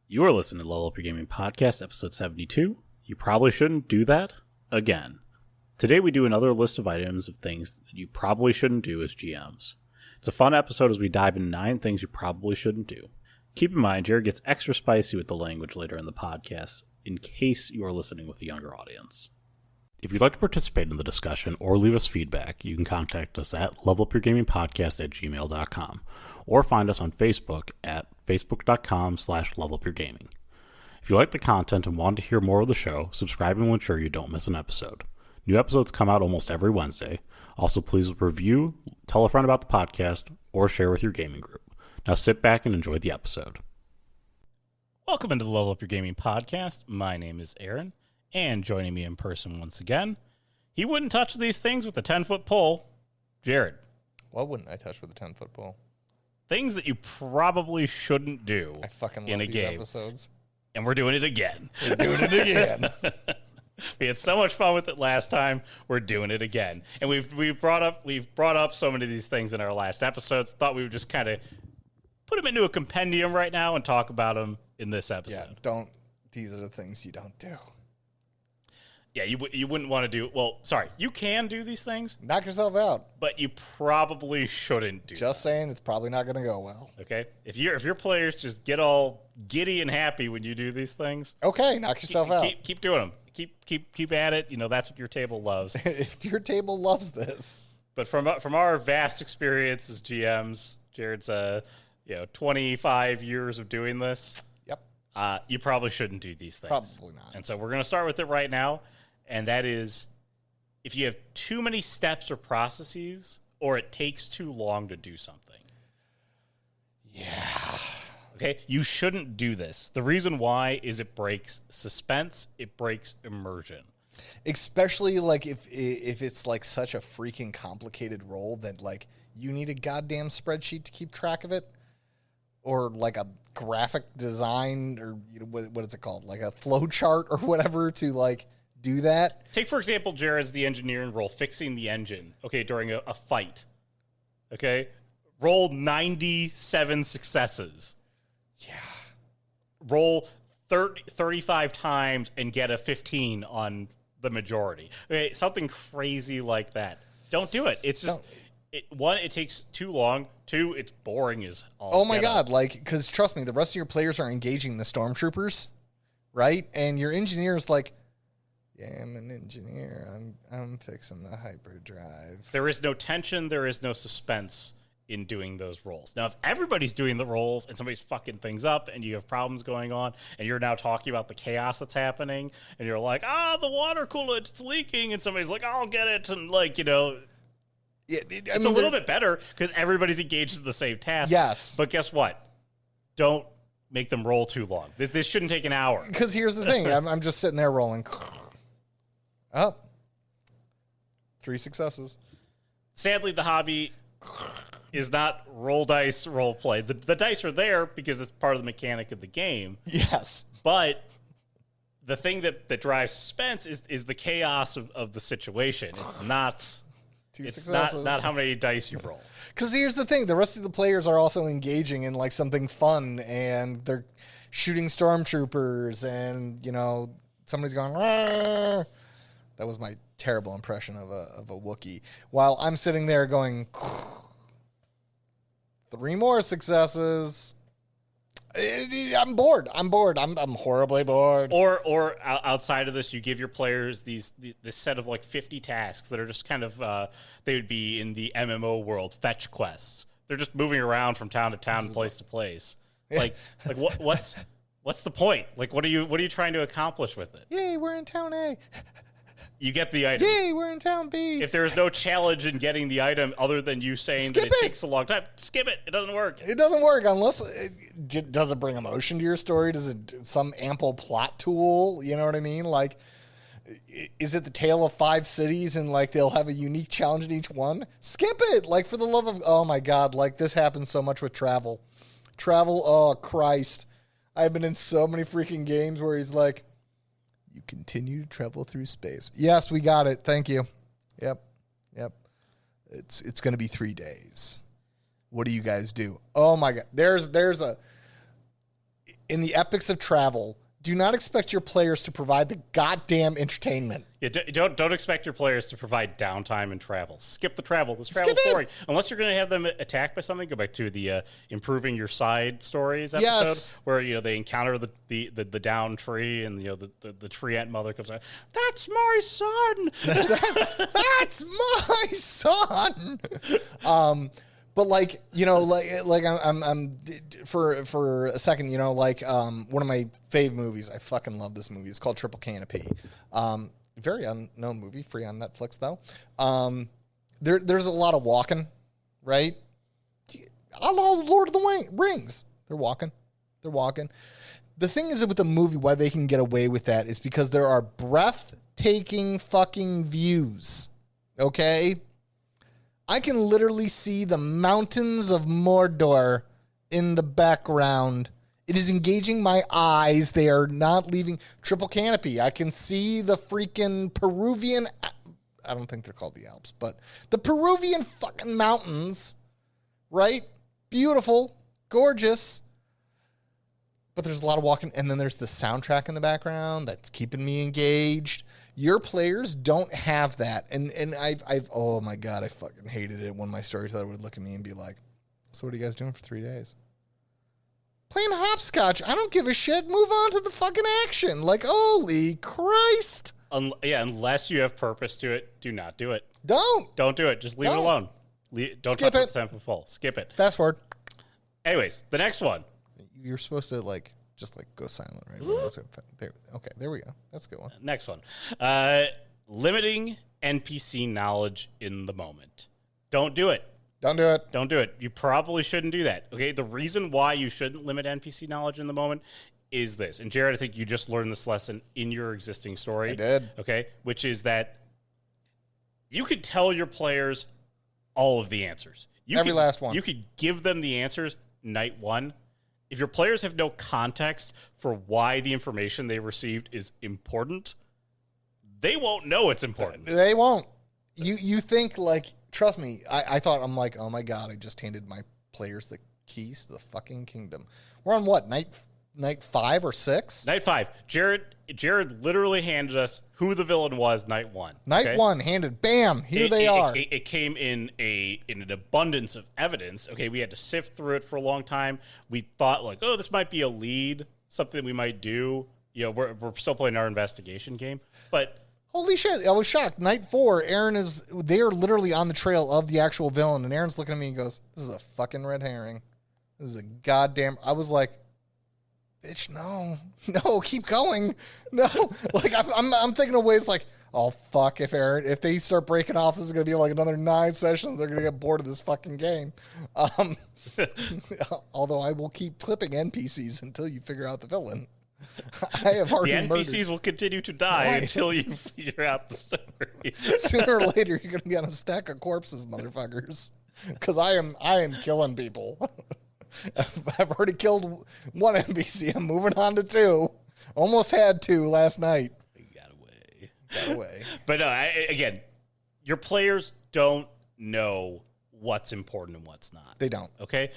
You are listening to Level Up Your Gaming Podcast, episode 72. You probably shouldn't do that again. Today we do another list of items of things that you probably shouldn't do as GMs. It's a fun episode as we dive into 9 things you probably shouldn't do. Keep in mind, Jared gets extra spicy with the language later in the podcast, in case you are listening with a younger audience. If you'd like to participate in the discussion or leave us feedback, you can contact us at levelupyourgamingpodcast@gmail.com or find us on Facebook at facebook.com/levelupyourgaming. If you like the content and want to hear more of the show, subscribe and we'll ensure you don't miss an episode. New episodes come out almost every Wednesday. Also, please review, tell a friend about the podcast, or share with your gaming group. Now sit back and enjoy the episode. Welcome into the Level Up Your Gaming Podcast. My name is Aaron. And joining me in person once again, he wouldn't touch these things with a 10-foot pole, Jared. What wouldn't I touch with a 10-foot pole? Things that you probably shouldn't do I fucking love in a these game. episodes. And we're doing it again. We're doing it again. We had so much fun with it last time. We're doing it again. And we've brought up so many of these things in our last episodes. Thought we would just kind of put them into a compendium right now and talk about them in this episode. Yeah, these are the things you don't do. Yeah, you wouldn't want to do. Well, sorry, you can do these things. Knock yourself out. But you probably shouldn't do. Just saying, it's probably not going to go well. Okay, if your players just get all giddy and happy when you do these things, okay, knock yourself out. Keep doing them. Keep at it. You know that's what your table loves. If your table loves this. But from our vast experience as GMs, Jared's 25 years of doing this. Yep. You probably shouldn't do these things. Probably not. And so we're going to start with it right now. And that is, if you have too many steps or processes, or it takes too long to do something. Yeah. Okay, you shouldn't do this. The reason why is it breaks suspense, it breaks immersion. Especially like if it's like such a freaking complicated role that like you need a goddamn spreadsheet to keep track of it, or like a graphic design, or what is it called, like a flow chart or whatever to like do that. Take, for example, Jared's the engineering role, fixing the engine, okay, during a fight. Okay? Roll 97 successes. Yeah. Roll 35 times and get a 15 on the majority. Okay, something crazy like that. Don't do it. It's just, one, it takes too long. 2, it's boring as all. Oh my God, like, because trust me, the rest of your players are engaging the stormtroopers, right? And your engineer's like, yeah, I'm an engineer. I'm fixing the hyperdrive. There is no tension. There is no suspense in doing those roles. Now, if everybody's doing the roles and somebody's fucking things up and you have problems going on and you're now talking about the chaos that's happening and you're like, the water coolant, it's leaking, and somebody's like, I'll get it, and like, yeah, it's a little bit better because everybody's engaged in the same task. Yes. But guess what? Don't make them roll too long. This shouldn't take an hour. Because here's the thing. I'm just sitting there rolling. Up. 3 successes. Sadly, the hobby is not roll dice role play. The dice are there because it's part of the mechanic of the game. Yes. But the thing that drives suspense is the chaos of the situation. It's not 2 it's successes. not how many dice you roll. Because here's the thing. The rest of the players are also engaging in like something fun, and they're shooting stormtroopers, and somebody's going, "Rrr." That was my terrible impression of a Wookiee. While I'm sitting there going, 3 more successes. I'm bored. I'm horribly bored. Or outside of this, you give your players this set of like 50 tasks that are just kind of they would be in the MMO world, fetch quests. They're just moving around from town to town and place to place. Yeah. Like what's the point? Like what are you trying to accomplish with it? Yay, we're in town A. You get the item. Yay, we're in town B. If there's no challenge in getting the item other than you saying that it takes a long time, skip it. It doesn't work. It doesn't work unless does it bring emotion to your story? Does it some ample plot tool? You know what I mean? Like, is it the tale of 5 cities and like they'll have a unique challenge in each one? Skip it. Like, for the love of, oh my God, like this happens so much with travel. Oh Christ. I've been in so many freaking games where he's like, you continue to travel through space. Yes, we got it. Thank you. Yep. It's going to be 3 days. What do you guys do? Oh my God. In the epics of travel, do not expect your players to provide the goddamn entertainment. Yeah, don't expect your players to provide downtime and travel. Skip the travel. This travel's boring. Unless you're going to have them attacked by something. Go back to the improving your side stories episode, where they encounter the downed tree, and the tree ant mother comes out. That's my son. That's my son. But I'm for a second, one of my fave movies. I fucking love this movie. It's called Triple Canopy. Very unknown movie, free on Netflix though. There's a lot of walking, right? I love Lord of the Rings. They're walking. The thing is with the movie, why they can get away with that is because there are breathtaking fucking views. Okay. I can literally see the mountains of Mordor in the background. It is engaging my eyes. They are not leaving. Triple Canopy. I can see the freaking Peruvian... I don't think they're called the Alps, but the Peruvian fucking mountains, right? Beautiful, gorgeous. But there's a lot of walking. And then there's the soundtrack in the background that's keeping me engaged. Your players don't have that. And I've oh my God, I fucking hated it when my storyteller would look at me and be like, so what are you guys doing for 3 days? Playing hopscotch. I don't give a shit. Move on to the fucking action. Like, holy Christ. Unless you have purpose to it, do not do it. Don't do it. Just leave it alone. Don't touch it. The full. Skip it. Fast forward. Anyways, the next one. You're supposed to just go silent, right? There we go. That's a good one. Next one. Limiting NPC knowledge in the moment. Don't do it. Don't do it. Don't do it. You probably shouldn't do that. Okay. The reason why you shouldn't limit NPC knowledge in the moment is this. And Jared, I think you just learned this lesson in your existing story. I did. Okay. Which is that you could tell your players all of the answers. Every last one. You could give them the answers night one. If your players have no context for why the information they received is important, they won't know it's important. They won't. You think trust me, I thought, I'm like, oh my God, I just handed my players the keys to the fucking kingdom. We're on what, night 5 or 6? Night 5. Jared literally handed us who the villain was night 1. Night 1 handed, bam, here they are. It came in an abundance of evidence. Okay, we had to sift through it for a long time. We thought this might be a lead, something we might do. We're still playing our investigation game, but holy shit, I was shocked. Night 4, they're literally on the trail of the actual villain, and Aaron's looking at me and goes, this is a fucking red herring. This is a goddamn... I was like, bitch, no, keep going. No, I'm thinking of ways oh, fuck, if they start breaking off, this is going to be another 9 sessions. They're going to get bored of this fucking game. Although I will keep clipping NPCs until you figure out the villain. I have already The NPCs murdered. will continue to die until you figure out the story. Sooner or later, you're going to be on a stack of corpses, motherfuckers. Because I am killing people. I've already killed 1 NPC. I'm moving on to 2. Almost had 2 last night. Got away. But again, your players don't know what's important and what's not. They don't. Okay?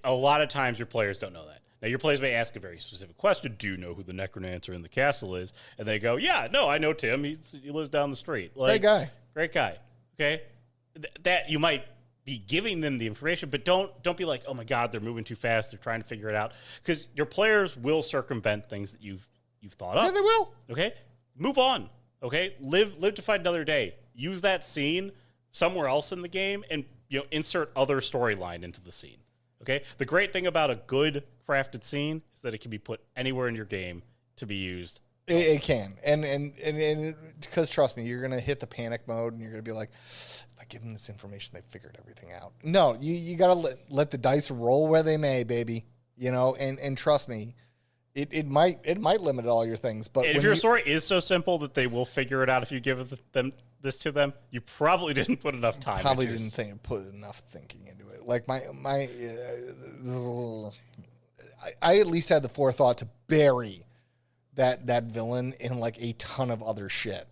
A lot of times your players don't know that. Now, your players may ask a very specific question. Do you know who the necromancer in the castle is? And they go, yeah, no, I know Tim. He lives down the street. Great guy. Okay? That you might be giving them the information, but don't be like, oh my God, they're moving too fast. They're trying to figure it out. Because your players will circumvent things that you've thought up. Yeah, they will. Okay? Move on. Okay? Live to fight another day. Use that scene somewhere else in the game and insert other storyline into the scene. Okay? The great thing about a good crafted scene is that it can be put anywhere in your game to be used. It can. And because trust me, you're going to hit the panic mode and you're going to be like, if I give them this information, they figured everything out. No, you got to let the dice roll where they may, baby. And trust me, it might limit all your things. But if your story is so simple that they will figure it out if you give them this to them, you probably didn't put enough time. Probably didn't put enough thinking into it. I at least had the forethought to bury that villain in a ton of other shit.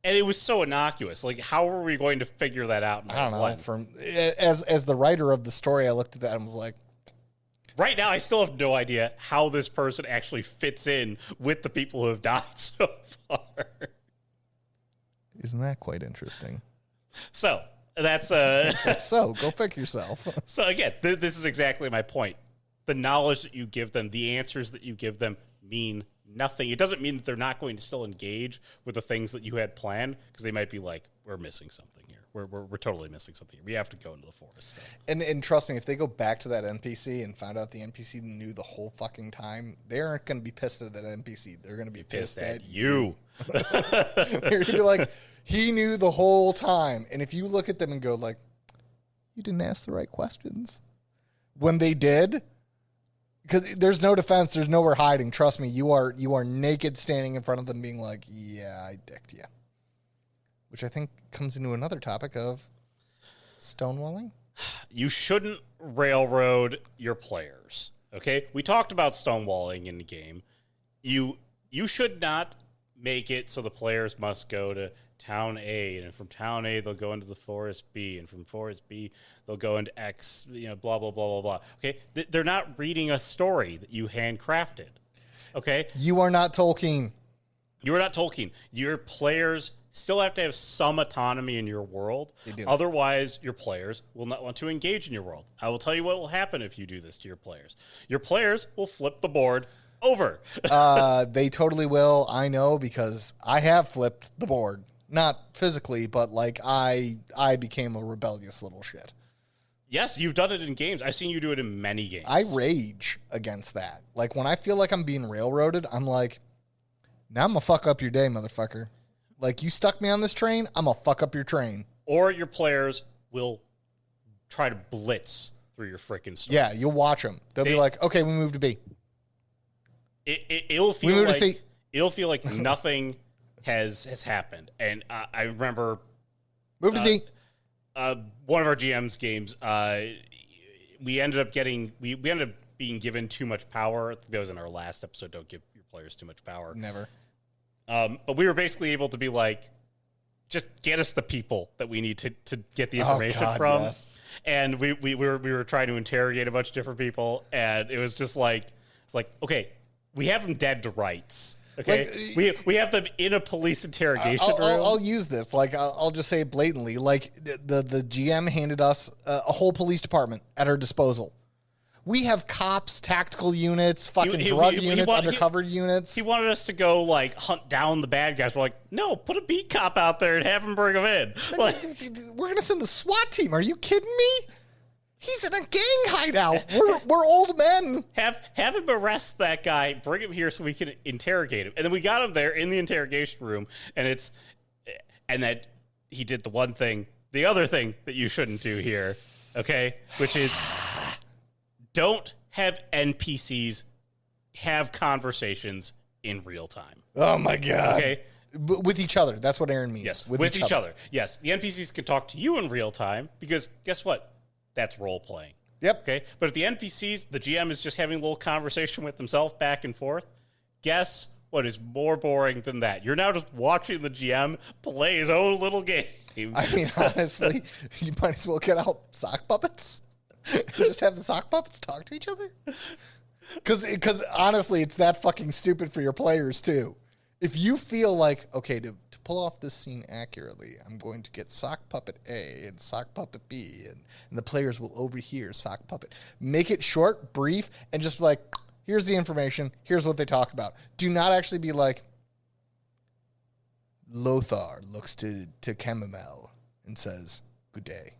And it was so innocuous. How are we going to figure that out? I don't know. As the writer of the story, I looked at that and was like, Right now, I still have no idea how this person actually fits in with the people who have died so far. Isn't that quite interesting? So that's so go pick yourself. So again, this is exactly my point. The knowledge that you give them, the answers that you give them, mean nothing. It doesn't mean that they're not going to still engage with the things that you had planned, because they might be like, we're missing something here. We're totally missing something here. We have to go into the forest. And trust me, if they go back to that NPC and found out the NPC knew the whole fucking time, they aren't going to be pissed at that NPC. They're going to be pissed at you. They're going to be like, he knew the whole time. And if you look at them and go like, you didn't ask the right questions. When they did, because there's no defense, there's nowhere hiding. Trust me, you are naked standing in front of them being like, yeah, I dicked you. Which I think comes into another topic of stonewalling. You shouldn't railroad your players, okay? We talked about stonewalling in the game. You should not make it so the players must go to town A, and from town A they'll go into the forest B, and from forest B they'll go into X, blah, blah, blah, blah, blah. Okay? They're not reading a story that you handcrafted, okay? You are not Tolkien. You are not Tolkien. Your players still have to have some autonomy in your world. They do. Otherwise, your players will not want to engage in your world. I will tell you what will happen if you do this to your players. Your players will flip the board over. They totally will. I know, because I have flipped the board. Not physically, but like I became a rebellious little shit. Yes, you've done it in games. I've seen you do it in many games. I rage against that. Like when I feel like I'm being railroaded, I'm like, now I'm going to fuck up your day, motherfucker. Like, you stuck me on this train, I'm going to fuck up your train. Or your players will try to blitz through your freaking story. Yeah, you'll watch them. They'll be like, okay, we move to B. It'll feel like nothing has happened. And I remember... Move to D. One of our GM's games, we ended up being given too much power. That was in our last episode, don't give your players too much power. Never. But we were basically able to be like, just get us the people that we need to get the information from. Yes. And we were trying to interrogate a bunch of different people, and it was just like, it's like, okay, we have them dead to rights. Okay, like, we have them in a police interrogation room. I'll use this. Like, I'll just say it blatantly. Like, the GM handed us a whole police department at our disposal. We have cops, tactical units, fucking drug units, undercover units. He wanted us to go, like, hunt down the bad guys. We're like, no, put a beat cop out there and have him bring them in. Like, we're going to send the SWAT team. Are you kidding me? He's in a gang hideout. We're old men. Have him arrest that guy, bring him here so we can interrogate him. And then we got him there in the interrogation room, and that he did the other thing that you shouldn't do here, okay? Which is, don't have NPCs have conversations in real time. Oh my God. Okay? With each other. That's what Aaron means. Yes, with each other. Yes, the NPCs can talk to you in real time, because guess what? That's role-playing. Yep. Okay? But if the NPCs, the GM is just having a little conversation with himself back and forth, guess what is more boring than that? You're now just watching the GM play his own little game. I mean, honestly, you might as well get out sock puppets. Just have the sock puppets talk to each other. Because honestly, it's that fucking stupid for your players, too. If you feel like, okay, to pull off this scene accurately, I'm going to get sock puppet A and sock puppet B, and the players will overhear sock puppet. Make it short, brief, and just be like, here's the information, here's what they talk about. Do not actually be like, Lothar looks to Chamomile and says, good day.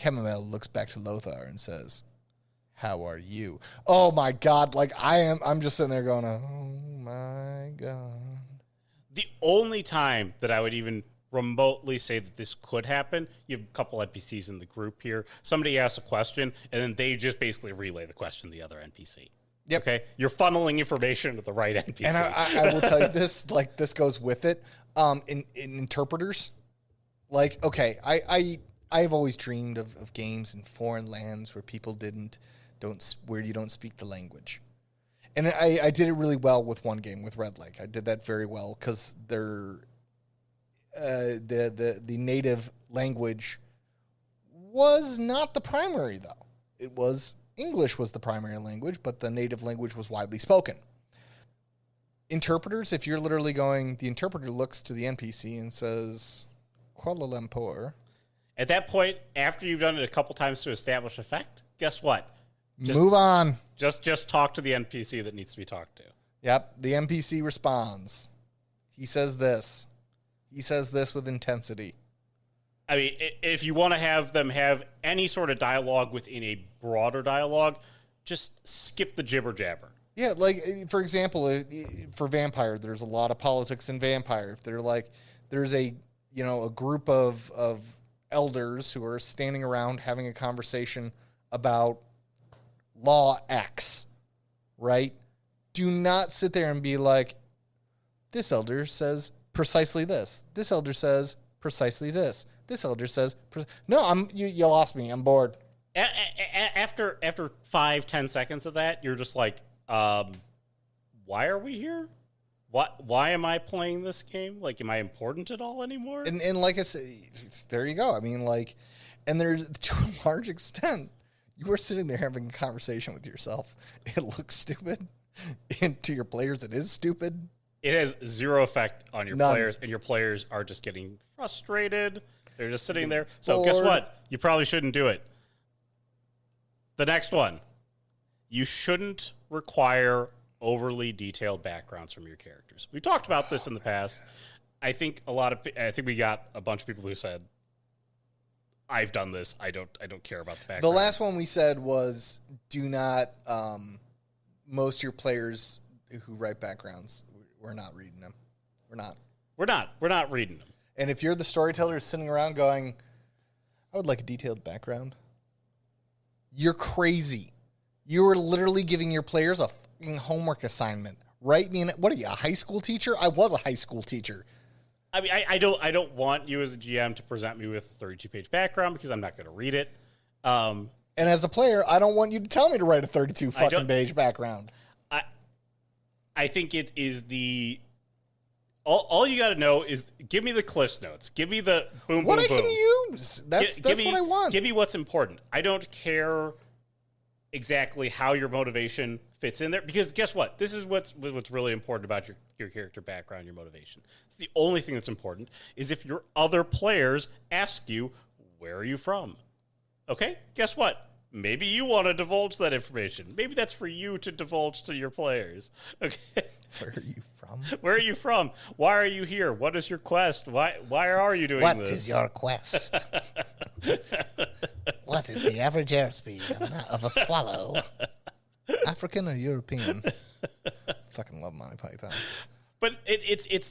Chamomile looks back to Lothar and says, how are you? Oh my God. Like I'm just sitting there going, oh my God. The only time that I would even remotely say that this could happen, you have a couple NPCs in the group here. Somebody asks a question, and then they just basically relay the question to the other NPC. Yep. Okay? You're funneling information to the right NPC. And I will tell you this, like, this goes with it. In interpreters, like, okay, I've always dreamed of games in foreign lands where people where you don't speak the language. And I did it really well with one game with Red Lake. I did that very well because they're the native language was not the primary, though. It was English was the primary language, but the native language was widely spoken. Interpreters, if you're literally going, the interpreter looks to the NPC and says, Kuala Lumpur. At that point, after you've done it a couple times to establish effect, guess what? Move on. Just talk to the NPC that needs to be talked to. Yep, the NPC responds. He says this. He says this with intensity. I mean, if you want to have them have any sort of dialogue within a broader dialogue, just skip the jibber jabber. Yeah, like, for example, for Vampire, there's a lot of politics in Vampire. If they're like, there's a group of elders who are standing around having a conversation about law X, right? Do not sit there and be like, this elder says precisely this. This elder says precisely this. This elder says, no, you lost me. I'm bored. After 5-10 seconds of that, you're just like, why are we here? Why am I playing this game? Like, am I important at all anymore? And like I said, there you go. I mean, like, and there's, to a large extent, you are sitting there having a conversation with yourself. It looks stupid. And to your players, it is stupid. It has zero effect on your players, and your players are just getting frustrated. They're just sitting there. So guess what? You probably shouldn't do it. The next one. You shouldn't require overly detailed backgrounds from your characters. We talked about this in the past. I think we got a bunch of people who said, I've done this. I don't care about the background. The last one we said was, do not, most of your players who write backgrounds, we're not reading them. We're not reading them. And if you're the storyteller sitting around going, I would like a detailed background, you're crazy. You are literally giving your players a fucking homework assignment. Right? What are you, a high school teacher? I was a high school teacher. I mean, I don't want you as a GM to present me with a 32-page background because I'm not going to read it. And as a player, I don't want you to tell me to write a 32 fucking page background. I think it is all you got to know is give me the Cliffs Notes. Give me the boom, what boom, boom. What I can use. That's what I want. Give me what's important. I don't care exactly how your motivation fits in there, because guess what? This is what's really important about your character background, your motivation. It's the only thing that's important is if your other players ask you, where are you from? Okay, guess what? Maybe you want to divulge that information. Maybe that's for you to divulge to your players. Okay. Where are you from? Where are you from? Why are you here? What is your quest? Why are you doing this? What is your quest? What is the average airspeed of a swallow? African or European? Fucking love Monty Python. But it's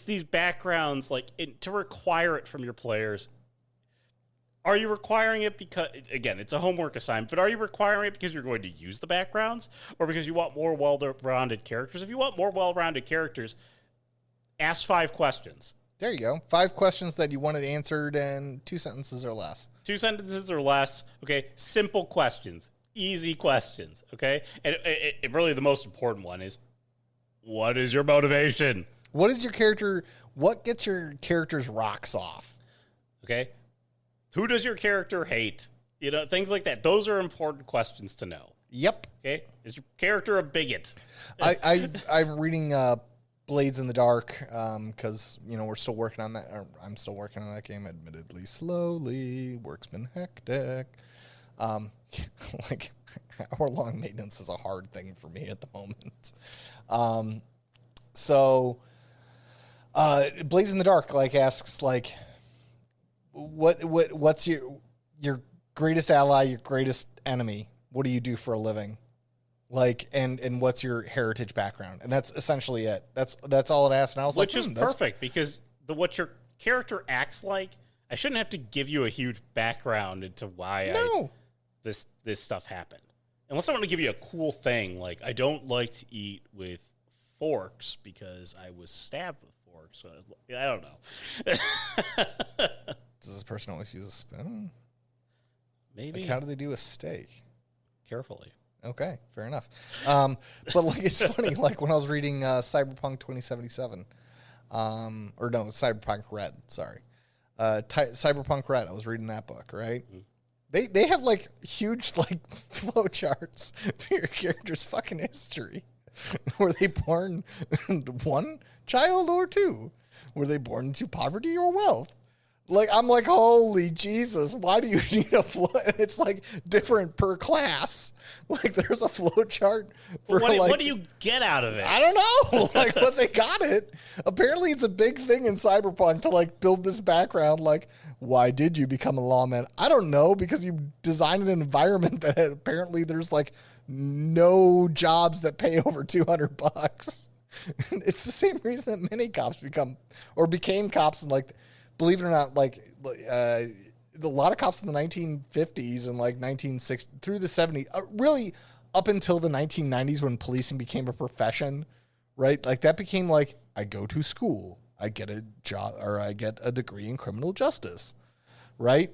these backgrounds, like, to require it from your players. Are you requiring it because, again, it's a homework assignment, but are you requiring it because you're going to use the backgrounds or because you want more well-rounded characters? If you want more well-rounded characters, ask 5 questions. There you go. 5 questions that you wanted answered in 2 sentences or less. 2 sentences or less. Okay. Simple questions. Easy questions. Okay. And it really, the most important one is, what is your motivation? What gets your character's rocks off? Okay. Who does your character hate? You know, things like that. Those are important questions to know. Yep. Okay. Is your character a bigot? I'm reading Blades in the Dark because, we're still working on that. Or I'm still working on that game, admittedly slowly. Work's been hectic. Like, hour-long maintenance is a hard thing for me at the moment. So Blades in the Dark, like, asks, like, what's your greatest ally, your greatest enemy? What do you do for a living? Like, and what's your heritage background? And that's essentially it. That's all it asks. And I was which is perfect because what your character acts like, I shouldn't have to give you a huge background into why this stuff happened. Unless I want to give you a cool thing, like I don't like to eat with forks because I was stabbed with forks. So I don't know. Does this person always use a spoon? Maybe. Like, how do they do a steak? Carefully. Okay, fair enough. But like, it's funny. Like when I was reading Cyberpunk 2077, or no, Cyberpunk Red. Sorry, Cyberpunk Red. I was reading that book. Right. Mm-hmm. They have like huge like flow charts for your character's fucking history. Were they born one child or two? Were they born into poverty or wealth? Like, I'm like, holy Jesus, why do you need a flow? And it's like different per class. Like, there's a flow chart for what do you get out of it? I don't know. Like, but they got it. Apparently, it's a big thing in Cyberpunk to like build this background. Like, why did you become a lawman? I don't know, because you designed an environment that apparently there's like no jobs that pay over $200. It's the same reason that many cops became cops, and like, believe it or not, like a lot of cops in the 1950s and like 1960s through the 70s, really up until the 1990s when policing became a profession, right? Like that became like, I go to school, I get a job, or I get a degree in criminal justice, right?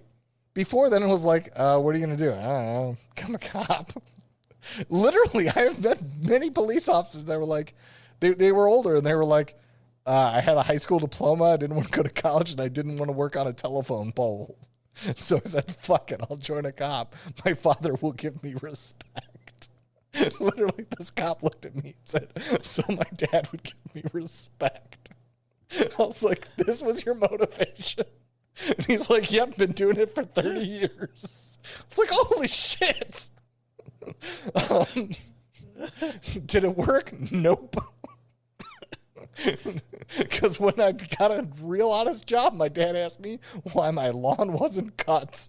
Before then it was like, what are you going to do? I don't know, become a cop. Literally, I have met many police officers that were like, they were older and they were like, I had a high school diploma, I didn't want to go to college, and I didn't want to work on a telephone pole. So I said, fuck it, I'll join a cop. My father will give me respect. Literally, this cop looked at me and said, so my dad would give me respect. I was like, this was your motivation? And he's like, yep, been doing it for 30 years. It's like, holy shit. Did it work? Nope. Because when I got a real honest job, my dad asked me why my lawn wasn't cut.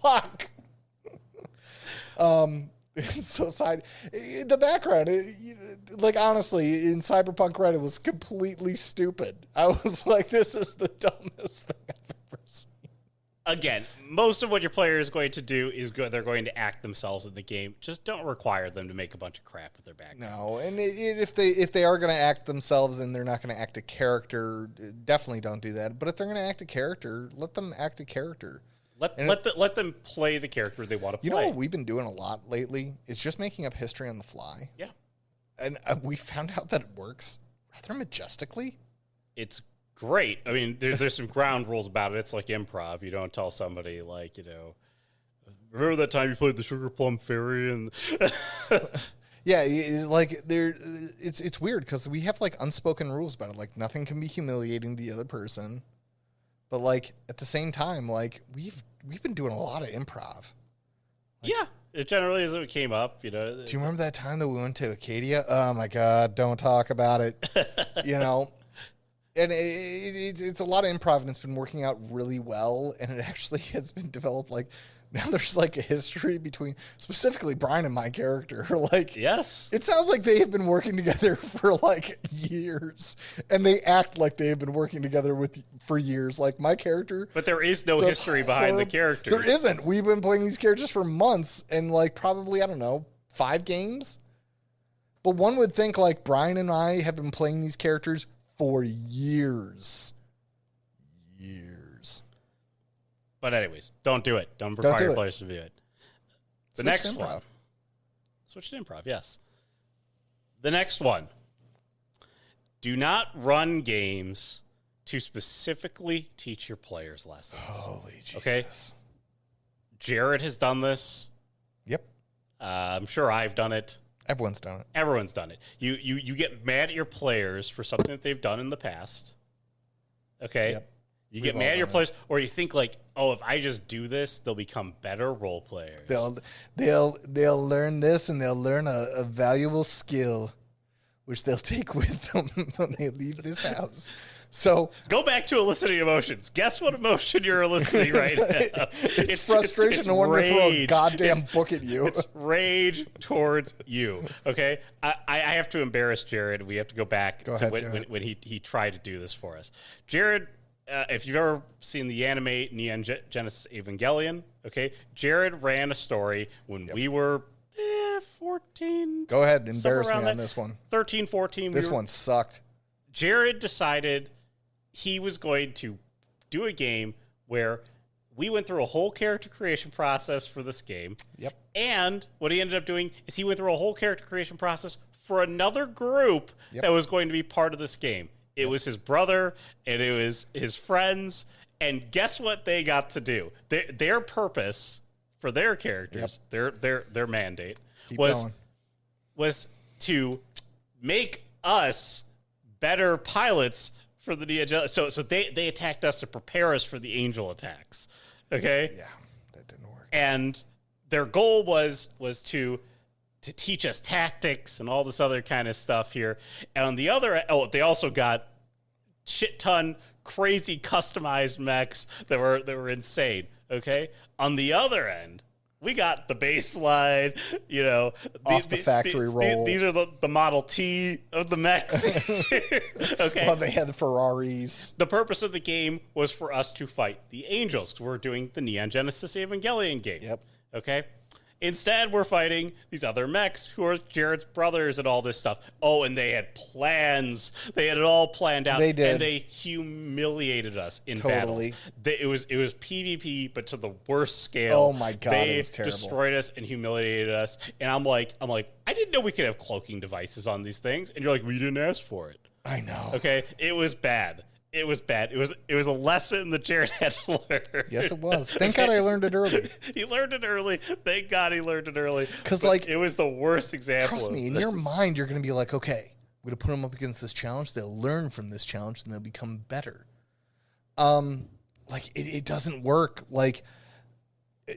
Fuck. So the background, like honestly, in Cyberpunk Reddit was completely stupid. I was like, this is the dumbest thing I've ever seen. Again, most of what your player is going to do is they're going to act themselves in the game. Just don't require them to make a bunch of crap with their background. No, and if they are going to act themselves and they're not going to act a character, definitely don't do that. But if they're going to act a character, let them act a character. Let them play the character they want to play. You know what we've been doing a lot lately? Is just making up history on the fly. Yeah. And we found out that it works rather majestically. It's great. I mean, there's some ground rules about it. It's like improv. You don't tell somebody like, remember that time you played the Sugar Plum Fairy and yeah, like it's weird because we have like unspoken rules about it. Like nothing can be humiliating to the other person, but like at the same time, like we've been doing a lot of improv. Like, yeah, it generally is. It came up. Do you remember that time that we went to Acadia? Oh my God, don't talk about it. And it's a lot of improv, and it's been working out really well. And it actually has been developed like now there's like a history between specifically Brian and my character. Like, yes, it sounds like they have been working together for like years, and they act like they have been working together for years. Like my character, but there is no history behind the characters. There isn't. We've been playing these characters for months, and like probably I don't know 5 games. But one would think like Brian and I have been playing these characters for years. But anyways, don't do it. Don't require your players to do it. The next one. Switch to improv, yes. The next one. Do not run games to specifically teach your players lessons. Holy Jesus. Okay? Jared has done this. Yep. I'm sure I've done it. Everyone's done it. Everyone's done it. You get mad at your players for something that they've done in the past. Okay? Yep. You get mad at your players, or you think like, oh, if I just do this, they'll become better role players. They'll learn this, and they'll learn a valuable skill, which they'll take with them when they leave this house. So go back to eliciting emotions. Guess what emotion you're eliciting right now? It's frustration. It's wanting to throw a goddamn book at you. It's rage towards you. Okay, I have to embarrass Jared. We have to go back to when he tried to do this for us. Jared, if you've ever seen the anime Neon Genesis Evangelion, okay, Jared ran a story when we were 14. Go ahead, embarrass me on this one. 13, 14. This one sucked. Jared decided he was going to do a game where we went through a whole character creation process for this game. Yep. And what he ended up doing is he went through a whole character creation process for another group that was going to be part of this game. It was his brother, and it was his friends, And guess what they got to do? Their purpose for their characters, their mandate was to make us better pilots for the Adhd. So they attacked us to prepare us for the angel attacks. Okay? Yeah, that didn't work. And their goal was to teach us tactics and all this other kind of stuff here. And on the other they also got shit ton crazy customized mechs that were insane. Okay? On the other end, we got the baseline, off the factory roll. These are the Model T of the mechs. Okay. Well, they had the Ferraris. The purpose of the game was for us to fight the angels, because we're doing the Neon Genesis Evangelion game. Yep. Okay. Instead, we're fighting these other mechs who are Jared's brothers and all this stuff. Oh, and they had plans. They had it all planned out. They did. And they humiliated us in Totally. battles. It was PvP, but to the worst scale. Oh my God, they it was terrible. destroyed us and humiliated us. And I'm like, I didn't know we could have cloaking devices on these things. And you're like, we didn't ask for it. I know. Okay, it was bad. It was bad. It was a lesson that Jared had to learn. Yes, it was. Thank God I learned it early. He learned it early. Thank God he learned it early. Because, it was the worst example. Trust me, in your mind, you're going to be like, okay, I'm going to put them up against this challenge. They'll learn from this challenge, and they'll become better. It doesn't work.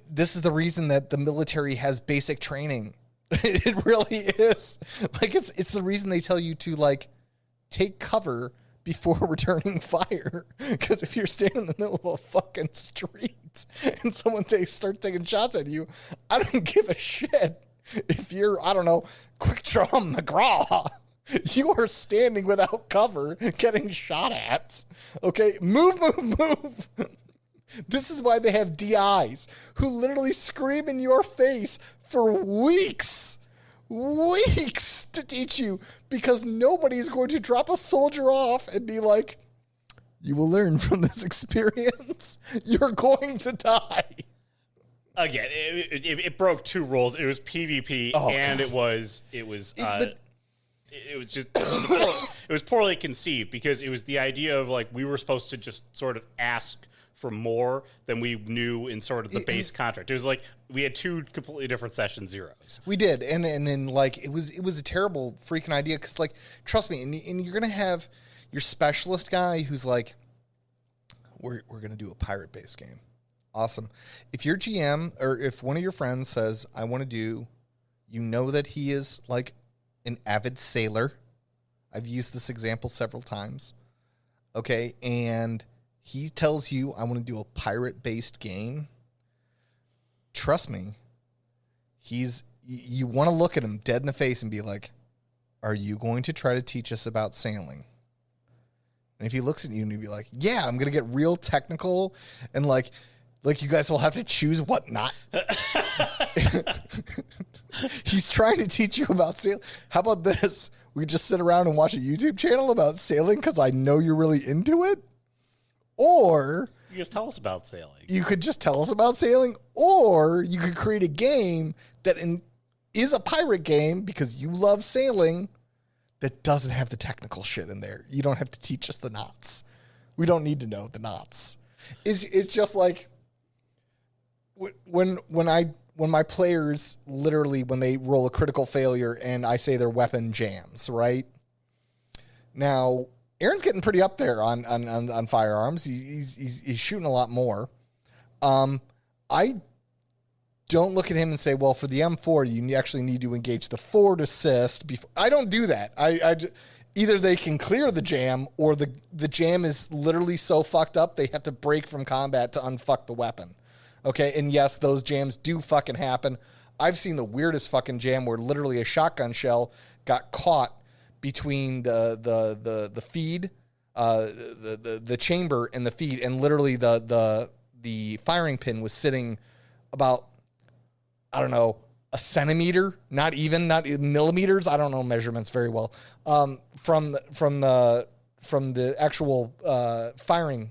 This is the reason that the military has basic training. It really is. It's the reason they tell you to, take cover before returning fire. Because if you're standing in the middle of a fucking street and someone starts taking shots at you, I don't give a shit if you're, I don't know, Quick Draw McGraw. You are standing without cover getting shot at. Okay, move. This is why they have DIs who literally scream in your face for weeks to teach you, because nobody is going to drop a soldier off and be like, you will learn from this experience. You're going to die. Again, it broke two rules. It was PvP and God. it was poorly conceived, because it was the idea of we were supposed to just sort of ask for more than we knew in sort of the base contract. It was we had two completely different session zeros. We did, and then it was a terrible freaking idea, because trust me, and you're gonna have your specialist guy who's we're gonna do a pirate based game. Awesome. If your GM or if one of your friends says, I want to do, that he is an avid sailor. I've used this example several times. Okay, and he tells you, I want to do a pirate-based game. Trust me, you want to look at him dead in the face and be like, are you going to try to teach us about sailing? And if he looks at you and he'd be like, yeah, I'm going to get real technical, and you guys will have to choose what not. He's trying to teach you about sailing. How about this? We just sit around and watch a YouTube channel about sailing because I know you're really into it. Or you just tell us about sailing. You could just tell us about sailing, or you could create a game that is a pirate game because you love sailing that doesn't have the technical shit in there. You don't have to teach us the knots. We don't need to know the knots. It's just when my players literally, when they roll a critical failure and I say their weapon jams, right? Now, Aaron's getting pretty up there on firearms. He's shooting a lot more. I don't look at him and say, well, for the M4, you actually need to engage the forward assist. I don't do that. Either they can clear the jam, or the jam is literally so fucked up they have to break from combat to unfuck the weapon. Okay, and yes, those jams do fucking happen. I've seen the weirdest fucking jam where literally a shotgun shell got caught between the feed, the chamber and the feed, and literally the firing pin was sitting about, I don't know, a centimeter, not millimeters. I don't know measurements very well. From the actual firing.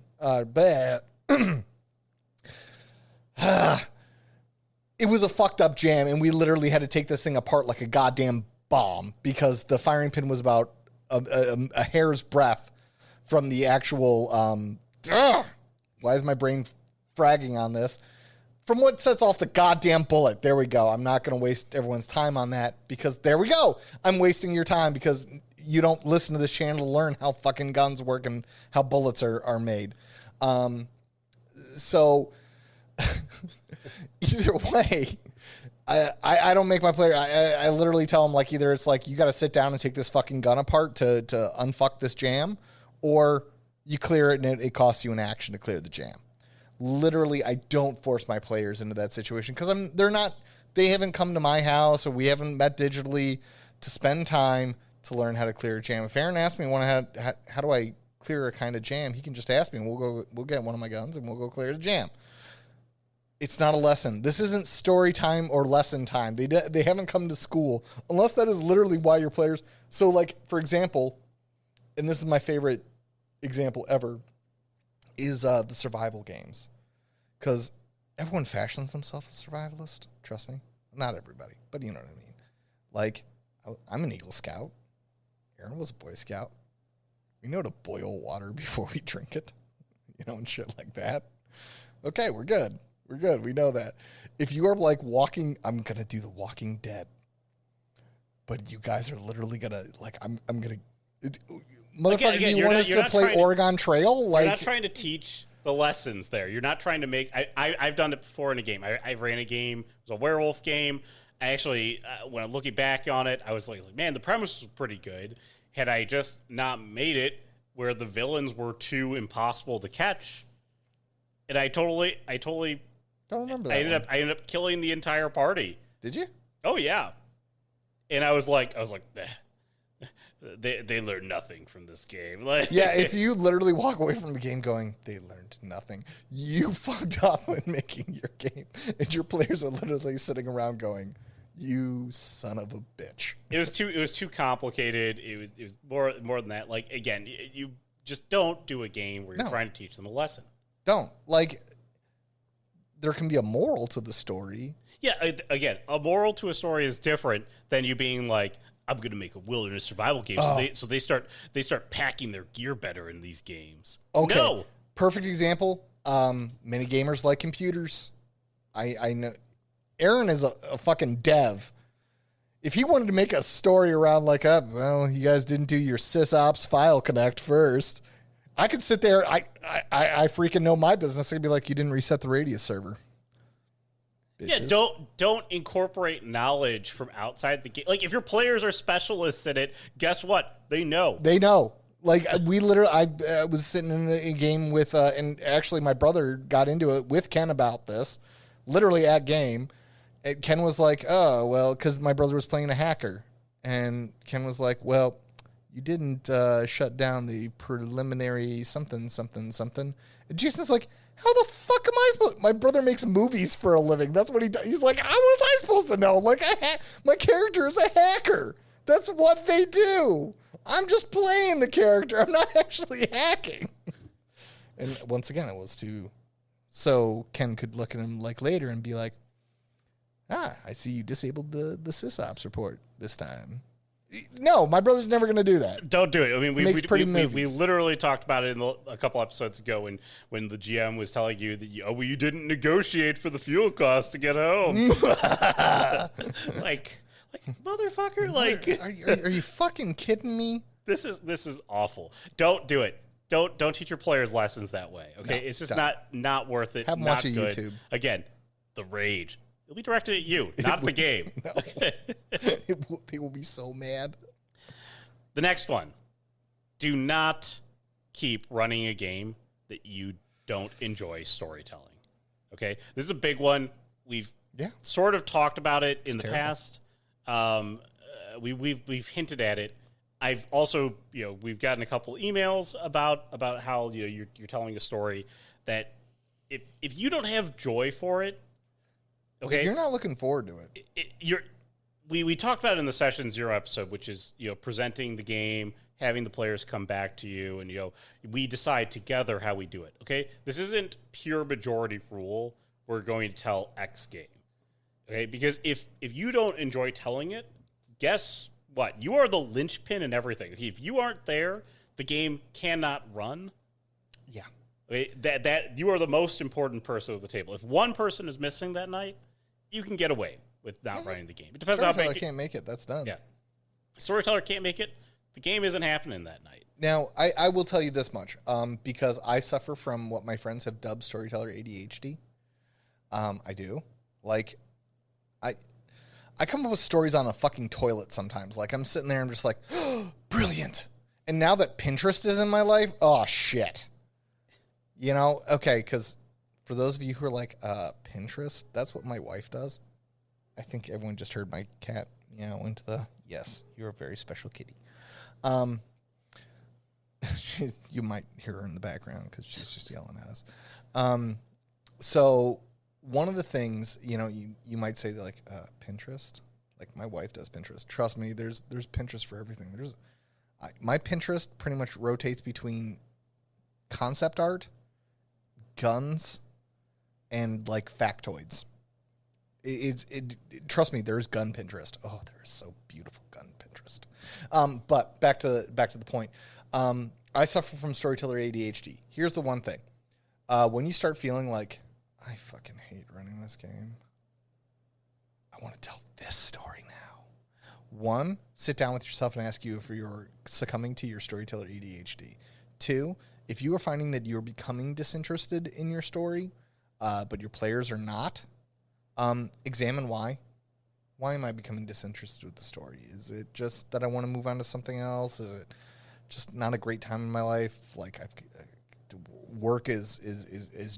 It was a fucked up jam, and we literally had to take this thing apart like a goddamn bomb because the firing pin was about a hair's breadth from the actual Why is my brain fragging on this? From what sets off the goddamn bullet. There we go. I'm not going to waste everyone's time on that because there we go. I'm wasting your time because you don't listen to this channel to learn how fucking guns work and how bullets are made. So either way, I don't make my player. I literally tell them like either it's like you got to sit down and take this fucking gun apart to unfuck this jam, or you clear it and it costs you an action to clear the jam. Literally, I don't force my players into that situation because they haven't come to my house or we haven't met digitally to spend time to learn how to clear a jam. If Aaron asks me how do I clear a kind of jam, he can just ask me and we'll get one of my guns and we'll go clear the jam. It's not a lesson. This isn't story time or lesson time. They haven't come to school unless that is literally why your players. So like, for example, and this is my favorite example ever, is the survival games. Because everyone fashions themselves as survivalist. Trust me. Not everybody, but you know what I mean. Like, I'm an Eagle Scout. Aaron was a Boy Scout. We know to boil water before we drink it. And shit like that. Okay, we're good. We're good. We know that. If you are like walking, I'm going to do the Walking Dead. But you guys are literally going to, like, I'm going to... Motherfucker, again, you want us to play Oregon Trail? Like, you're not trying to teach the lessons there. You're not trying to make... I've done it before in a game. I ran a game. It was a werewolf game. I actually, when I'm looking back on it, I was like, man, the premise was pretty good. Had I just not made it where the villains were too impossible to catch, and I totally don't remember that. I ended up killing the entire party. Did you? Oh yeah. And I was like, They learned nothing from this game. Like, yeah, if you literally walk away from the game going, they learned nothing, you fucked up when making your game. And your players are literally sitting around going, you son of a bitch. It was too complicated. It was more than that. Like, again, you just don't do a game where you're trying to teach them a lesson. Don't. Like, there can be a moral to the story. Yeah, again, a moral to a story is different than you being like, I'm going to make a wilderness survival game. So they start packing their gear better in these games. Okay. No. Perfect example. Many gamers like computers. I know Aaron is a fucking dev. If he wanted to make a story around like, well, you guys didn't do your sysops file connect first, I could sit there. I freaking know my business. I'd be like, you didn't reset the radius server. Bitches. Yeah, don't incorporate knowledge from outside the game. Like, if your players are specialists in it, guess what? They know. They know. Like, we literally, I was sitting in a game with, and actually my brother got into it with Ken about this, literally at game. And Ken was like, oh, well, because my brother was playing a hacker. And Ken was like, well, you didn't shut down the preliminary something. And Jason's like, how the fuck am I supposed? My brother makes movies for a living. That's what he does. He's like, how was I supposed to know? Like, my character is a hacker. That's what they do. I'm just playing the character. I'm not actually hacking. And once again, it was so Ken could look at him like later and be like, I see you disabled the sysops report this time. No, my brother's never going to do that. Don't do it. I mean, we literally talked about it a couple episodes ago when the GM was telling you that you didn't negotiate for the fuel cost to get home. like motherfucker, like are you fucking kidding me? This is awful. Don't do it. Don't teach your players lessons that way. Okay, it's just not worth it. Have them watch a YouTube. Again, the rage. It'll be directed at you, not the game. No. They will be so mad. The next one. Do not keep running a game that you don't enjoy storytelling. Okay? This is a big one. We've sort of talked about it in the past. We've hinted at it. I've also, we've gotten a couple emails about how you're telling a story that if you don't have joy for it, okay, you're not looking forward to it. We talked about it in the Session 0 episode, which is presenting the game, having the players come back to you, and we decide together how we do it. Okay, this isn't pure majority rule. We're going to tell X game. Okay, because if you don't enjoy telling it, guess what? You are the linchpin in everything. If you aren't there, the game cannot run. Yeah. I mean, that you are the most important person at the table. If one person is missing that night, you can get away with not running the game. It depends on Storyteller can't make it. That's done. Yeah. Storyteller can't make it. The game isn't happening that night. Now, I will tell you this much, because I suffer from what my friends have dubbed storyteller ADHD. I do. Like, I come up with stories on a fucking toilet sometimes. Like, I'm sitting there and I'm just like, oh, brilliant. And now that Pinterest is in my life, oh, shit. You know? Okay, because for those of you who are like, Pinterest, that's what my wife does. I think everyone just heard my cat meow into the... Yes, you're a very special kitty. You might hear her in the background because she's just yelling at us. So one of the things, you know, you might say like Pinterest, like my wife does Pinterest. Trust me, there's Pinterest for everything. My Pinterest pretty much rotates between concept art, guns, and like factoids. Trust me, there's gun Pinterest. Oh, there is so beautiful gun Pinterest. But back to the point. I suffer from storyteller ADHD. Here's the one thing. When you start feeling like, I fucking hate running this game, I want to tell this story now. One, sit down with yourself and ask you if you're succumbing to your storyteller ADHD. Two, if you are finding that you're becoming disinterested in your story, but your players are not, examine why. Why am I becoming disinterested with the story? Is it just that I want to move on to something else? Is it just not a great time in my life? Like work is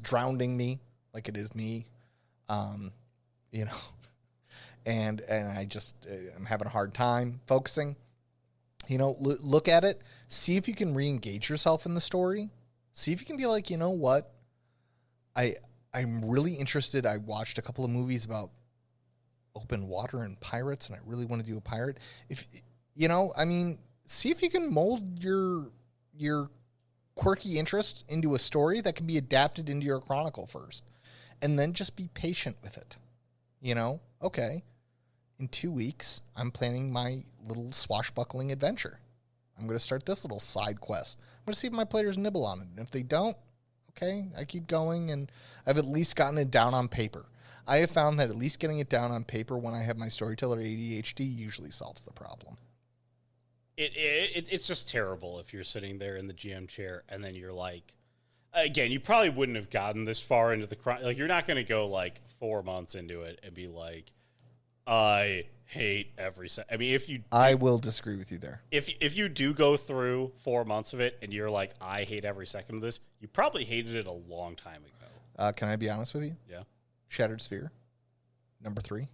drowning me, like it is me, you know, and I just I'm having a hard time focusing. You know, look at it, see if you can re-engage yourself in the story. See if you can be like, you know what, I'm really interested. I watched a couple of movies about open water and pirates, and I really want to do a pirate. If you know, I mean, see if you can mold your quirky interest into a story that can be adapted into your chronicle first, and then just be patient with it. You know, okay, in 2 weeks, I'm planning my little swashbuckling adventure. I'm going to start this little side quest. I'm going to see if my players nibble on it, and if they don't, okay, I keep going, and I've at least gotten it down on paper. I have found that at least getting it down on paper when I have my storyteller ADHD usually solves the problem. It's just terrible if you're sitting there in the GM chair and then you're like, again, you probably wouldn't have gotten this far into the like you're not going to go like 4 months into it and be like, I hate every second. I mean, if you, I will disagree with you there. If you do go through 4 months of it and you're like, I hate every second of this, you probably hated it a long time ago. Can I be honest with you? Yeah. Shattered Sphere, number 3.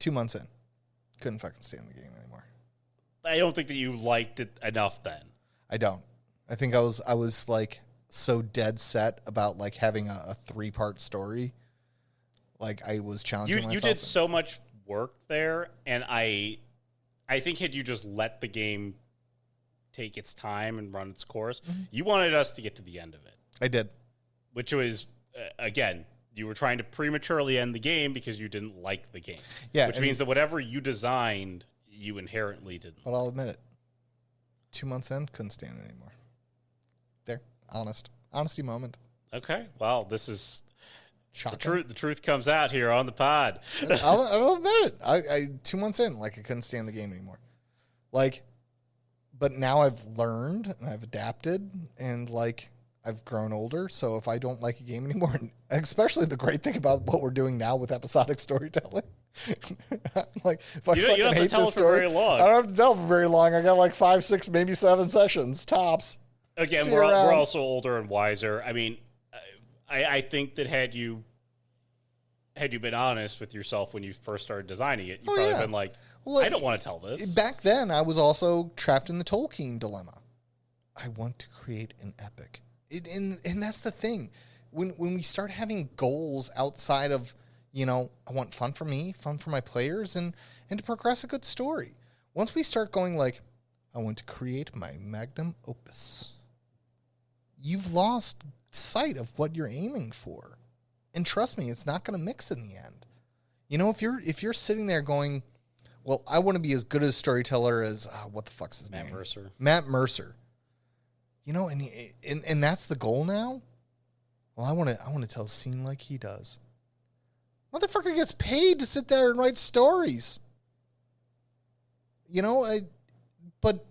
2 months in, couldn't fucking stand the game anymore. I don't think that you liked it enough then. I don't. I think I was like so dead set about like having a 3-part story. Like I was challenging myself. You did so much work there, and I think had you just let the game take its time and run its course, you wanted us to get to the end of it. I did. Which was, again, you were trying to prematurely end the game because you didn't like the game. Yeah. Which means that whatever you designed, you inherently didn't. But I'll admit it. 2 months in, couldn't stand it anymore. There. Honesty moment. Okay. Well, this is... Shocking. The truth comes out here on the pod. I'll admit it. I 2 months in, like I couldn't stand the game anymore. Like, but now I've learned and I've adapted and like I've grown older. So if I don't like a game anymore, and especially the great thing about what we're doing now with episodic storytelling, like if I fucking hate this story, I don't have to tell for very long. I got like 5, 6, maybe 7 sessions tops. Again, we're also older and wiser. I mean, I think that had you been honest with yourself when you first started designing it, you'd probably been like, I don't want to tell this. Back then, I was also trapped in the Tolkien dilemma. I want to create an epic. And that's the thing. When we start having goals outside of, you know, I want fun for me, fun for my players, and to progress a good story. Once we start going like, I want to create my magnum opus, you've lost sight of what you're aiming for. And trust me, it's not going to mix in the end. You know, if you're sitting there going, well, I want to be as good a storyteller as what the fuck's his name? Matt Mercer. Matt Mercer. You know, and that's the goal now. Well, I want to tell a scene like he does. Motherfucker gets paid to sit there and write stories. You know, but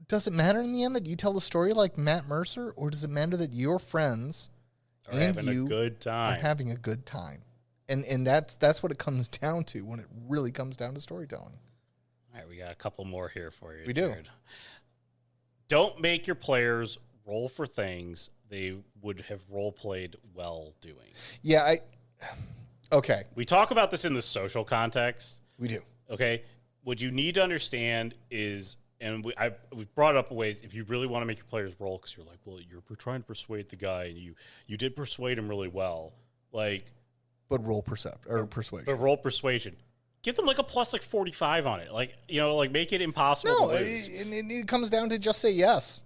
does it matter in the end that you tell the story like Matt Mercer, or does it matter that your friends are having a good time? Are having a good time, and that's what it comes down to when it really comes down to storytelling. All right, we got a couple more here for you. We Jared. do. Don't make your players roll for things they would have role played well doing. Yeah, okay. We talk about this in the social context. We do. Okay. What you need to understand is, and we've brought up ways, if you really want to make your players roll, because you're like, well, you're trying to persuade the guy, and you did persuade him really well. Like, but roll persuasion. But roll persuasion. Give them like a plus like 45 on it. Like, you know, like make it impossible to lose. It comes down to just say yes.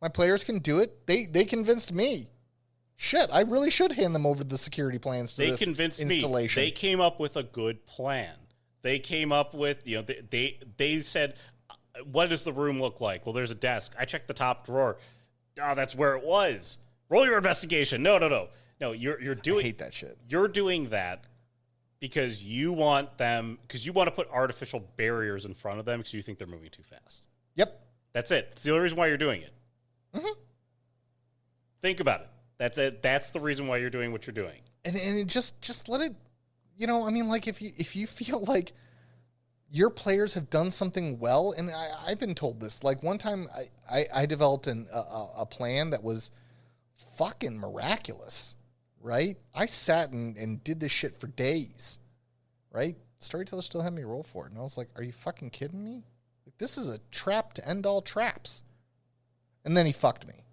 My players can do it. They convinced me. Shit, I really should hand them over the security plans to this convinced installation. Me. They came up with a good plan. They came up with, you know, they said, what does the room look like? Well, there's a desk. I checked the top drawer. Oh, that's where it was. Roll your investigation. No, you're doing. I hate that shit. You're doing that because you want to put artificial barriers in front of them because you think they're moving too fast. Yep. That's it. It's the only reason why you're doing it. Mm-hmm. Think about it. That's it. That's the reason why you're doing what you're doing. And it just let it, you know, I mean, like if you feel like your players have done something well, and I've been told this, like one time I developed a plan that was fucking miraculous, right? I sat and did this shit for days, right? Storyteller still had me roll for it. And I was like, are you fucking kidding me? Like, this is a trap to end all traps. And then he fucked me.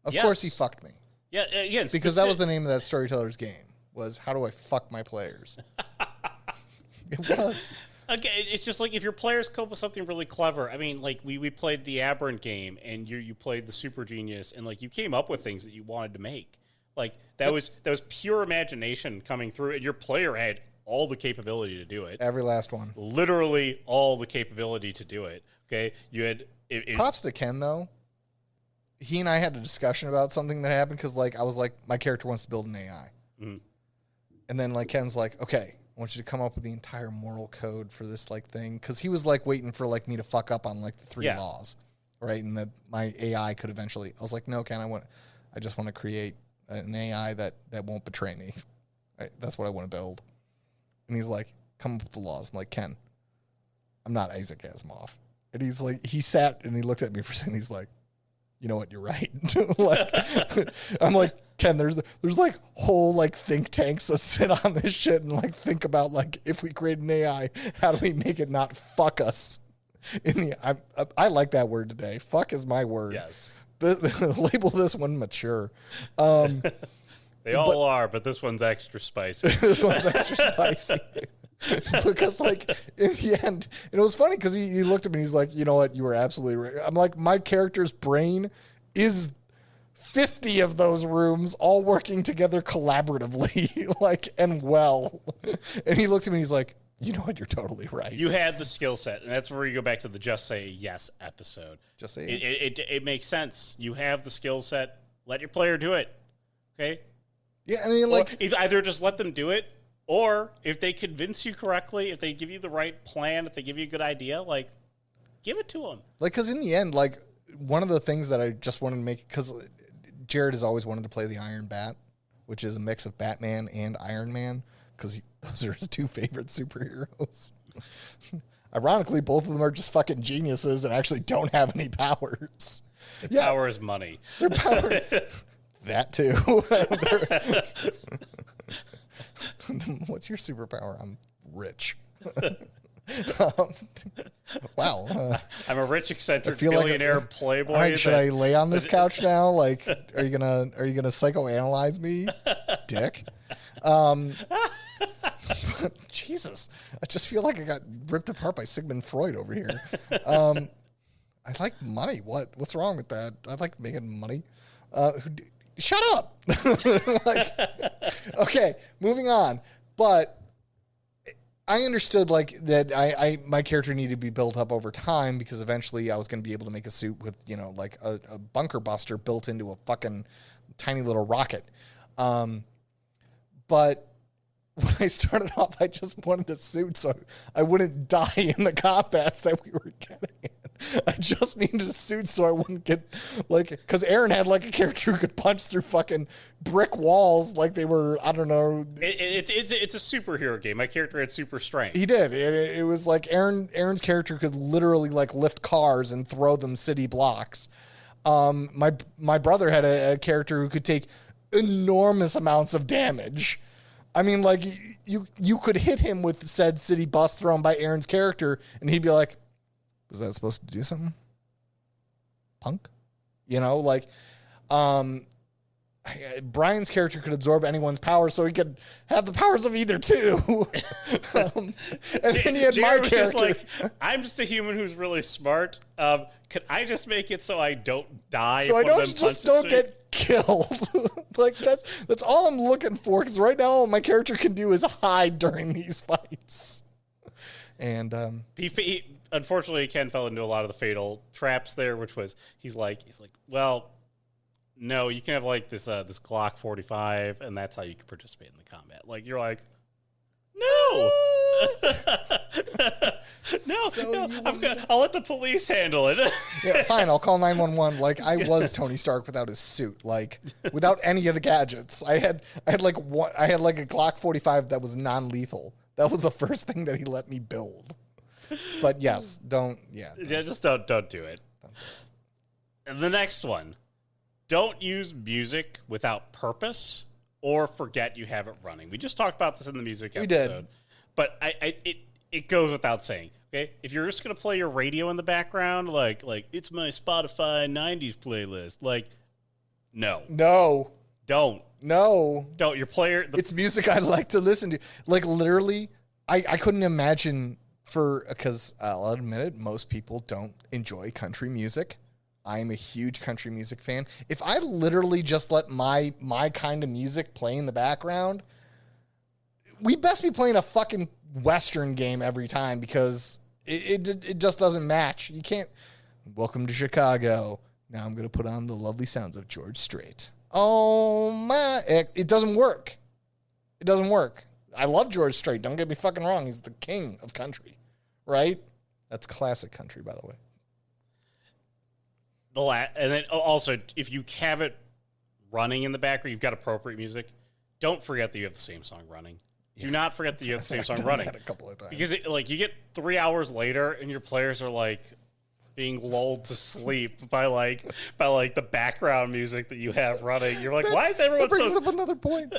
Of course he fucked me. Yeah, again, because that was the name of that storyteller's game, was how do I fuck my players? It was. Okay, it's just like if your players come up with something really clever. I mean, like we played the Aberrant game, and you played the Super Genius, and like you came up with things that you wanted to make. Like that was pure imagination coming through, and your player had all the capability to do it. Every last one. Literally all the capability to do it. Okay, you had. Props to Ken though. He and I had a discussion about something that happened because, like, I was like, my character wants to build an AI, and then like Ken's like, okay, I want you to come up with the entire moral code for this like thing, because he was like waiting for like me to fuck up on like the 3 laws, right? And that my AI could eventually. I was like, no, Ken, I just want to create an AI that won't betray me. Right? That's what I want to build. And he's like, come up with the laws. I'm like, Ken, I'm not Isaac Asimov. And he's like, he sat and he looked at me for a second. He's like, you know what? You're right. Like, I'm like, Ken, there's like whole like think tanks that sit on this shit and like think about like if we create an AI, how do we make it not fuck us? I like that word today. Fuck is my word. Yes. Label this one mature. They all are, but this one's extra spicy. This one's extra spicy. Because like in the end, and it was funny because he looked at me and he's like, you know what, you were absolutely right. I'm like, my character's brain is 50 of those rooms all working together collaboratively, like, and well. And he looked at me and he's like, you know what, you're totally right. You had the skill set, and that's where you go back to the Just Say Yes episode. Just say yes. It makes sense. You have the skill set. Let your player do it. Okay? Yeah, and you're like, either just let them do it, or if they convince you correctly, if they give you the right plan, if they give you a good idea, like, give it to them. Like, because in the end, like, one of the things that I just wanted to make, because Jared has always wanted to play the Iron Bat, which is a mix of Batman and Iron Man, because those are his 2 favorite superheroes. Ironically, both of them are just fucking geniuses and actually don't have any powers. Their power is money. Their power... That too. What's your superpower? I'm rich. Wow. I'm a rich, eccentric billionaire playboy. All right, should I lay on this couch now? Like, are you gonna psychoanalyze me, dick? Jesus, I just feel like I got ripped apart by Sigmund Freud over here. I like money. What's wrong with that? I like making money. Shut up. Like, okay, moving on. But I understood like that my character needed to be built up over time because eventually I was going to be able to make a suit with, like a bunker buster built into a fucking tiny little rocket. But when I started off, I just wanted a suit so I wouldn't die in the combats that we were getting in. I just needed a suit so I wouldn't get, because Aaron had, a character who could punch through fucking brick walls like they were, I don't know. It's a superhero game. My character had super strength. He did. It was like Aaron's character could literally, lift cars and throw them city blocks. My brother had a character who could take enormous amounts of damage. I mean, you could hit him with said city bus thrown by Aaron's character, and he'd be like, "Was that supposed to do something? Punk?" Brian's character could absorb anyone's power, so he could have the powers of either too. And then he had Jared my was character. just I'm just a human who's really smart. Could I just make it so I don't die? So I don't get killed. That's all I'm looking for. Because right now, all my character can do is hide during these fights. And he unfortunately Ken fell into a lot of the fatal traps there, which was he's like, well, no, you can have this Glock 45, and that's how you can participate in the combat. You're like, no. I'll let the police handle it. Yeah, fine, I'll call 911. I was Tony Stark without his suit, without any of the gadgets. I had a Glock 45 that was non-lethal. That was the first thing that he let me build. But yes, just don't do it. And the next one, don't use music without purpose or forget you have it running. We just talked about this in the music episode. We did. But it goes without saying. Okay, if you're just gonna play your radio in the background, like it's my Spotify '90s playlist, no, don't. Your player. It's music I like to listen to. Literally, I couldn't imagine because I'll admit it, most people don't enjoy country music. I am a huge country music fan. If I literally just let my kind of music play in the background, we best be playing a fucking Western game every time because it just doesn't match. You can't. Welcome to Chicago. Now I'm going to put on the lovely sounds of George Strait. Oh my! It doesn't work. It doesn't work. I love George Strait. Don't get me fucking wrong. He's the king of country, right? That's classic country, by the way. And then also, if you have it running in the background, you've got appropriate music. Don't forget that you have the same song running. Yeah. Do not forget that you have the same song running. A couple of times. Because you get 3 hours later, and your players are being lulled to sleep by the background music that you have running. You're like, why is everyone that brings up another point.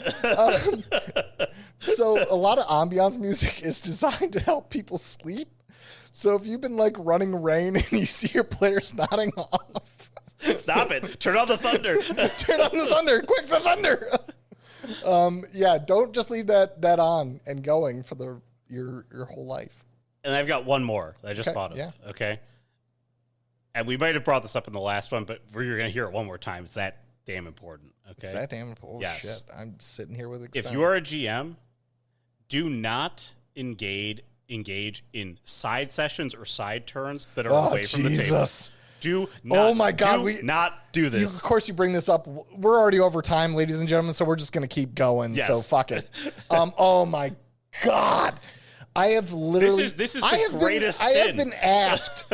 So a lot of ambiance music is designed to help people sleep. So if you've been running rain and you see your players nodding off, stop it! Turn on the thunder! Turn on the thunder! Quick, the thunder! Don't just leave that on and going for your whole life. And I've got one more that I just thought of. Yeah. Okay. And we might have brought this up in the last one, but you're going to hear it one more time. It's that damn important. Okay. It's that damn important. Yes. Shit. I'm sitting here with extended. If you are a GM, do not engage in side sessions or side turns that are away from the table. Do not do this. Of course, you bring this up. We're already over time, ladies and gentlemen, so we're just going to keep going. Yes. So fuck it. Oh my God. I have literally. This is the greatest sin. I have been asked.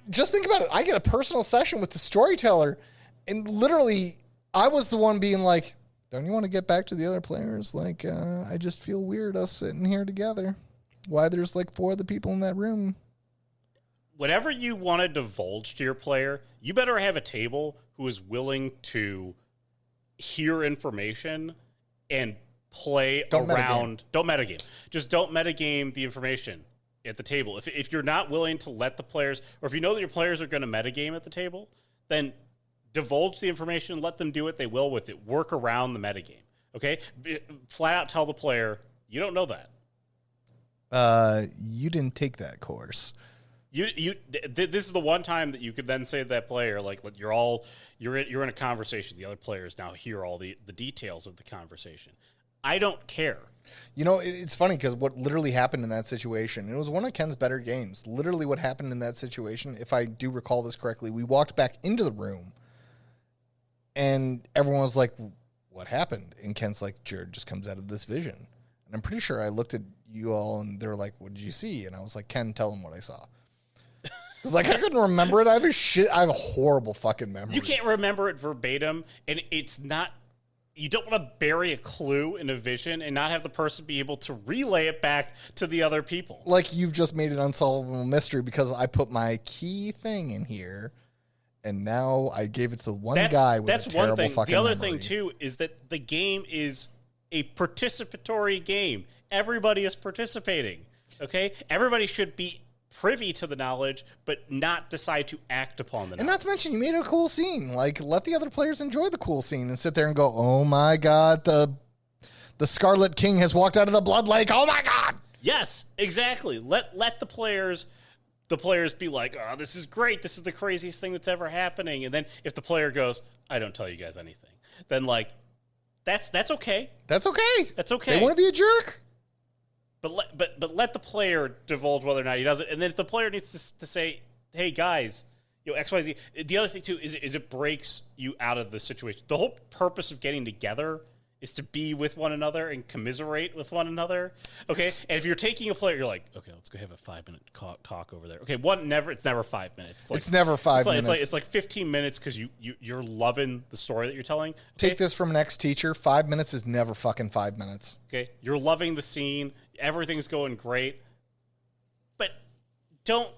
Just think about it. I get a personal session with the storyteller, and literally, I was the one being like, "Don't you want to get back to the other players? I just feel weird us sitting here together. Why there's 4 other people in that room." Whatever you want to divulge to your player, you better have a table who is willing to hear information and play around. Don't metagame. Just don't metagame the information at the table. If you're not willing to let the players, or if you know that your players are going to metagame at the table, then divulge the information, let them do what they will with it. Work around the metagame. Okay? Flat out tell the player, you don't know that. You didn't take that course. This is the one time that you could then say to that player, you're in a conversation. The other players now hear all the details of the conversation. I don't care. You know, it's funny because what literally happened in that situation, it was one of Ken's better games. Literally what happened in that situation, if I do recall this correctly, we walked back into the room and everyone was like, what happened? And Ken's like, Jared just comes out of this vision. And I'm pretty sure I looked at you all and they were like, what did you see? And I was like, Ken, tell them what I saw. It's like, I couldn't remember it. I have a horrible fucking memory. You can't remember it verbatim, and it's not... You don't want to bury a clue in a vision and not have the person be able to relay it back to the other people. Like, you've just made an unsolvable mystery because I put my key thing in here, and now I gave it to one guy with a terrible fucking memory. The other thing, too, is that the game is a participatory game. Everybody is participating, okay? Everybody should be privy to the knowledge, but not decide to act upon the knowledge. And not to mention, you made a cool scene. Like, let the other players enjoy the cool scene and sit there and go, oh my God, the Scarlet King has walked out of the Blood Lake. Oh my God. Yes, exactly. Let the players be like, oh, this is great. This is the craziest thing that's ever happening. And then if the player goes, I don't tell you guys anything, then like, that's okay. That's okay. That's okay. They want to be a jerk. But let the player divulge whether or not he does it, and then if the player needs to say, "Hey guys, X, Y, Z." The other thing too is it breaks you out of the situation. The whole purpose of getting together is to be with one another and commiserate with one another. Okay, and if you're taking a player, you're like, okay, let's go have a 5-minute talk over there. Okay, It's never 5 minutes. It's never 5 minutes. It's like 15 minutes because you're loving the story that you're telling. Okay? Take this from an ex-teacher. 5 minutes is never fucking 5 minutes. Okay, you're loving the scene. Everything's going great, but don't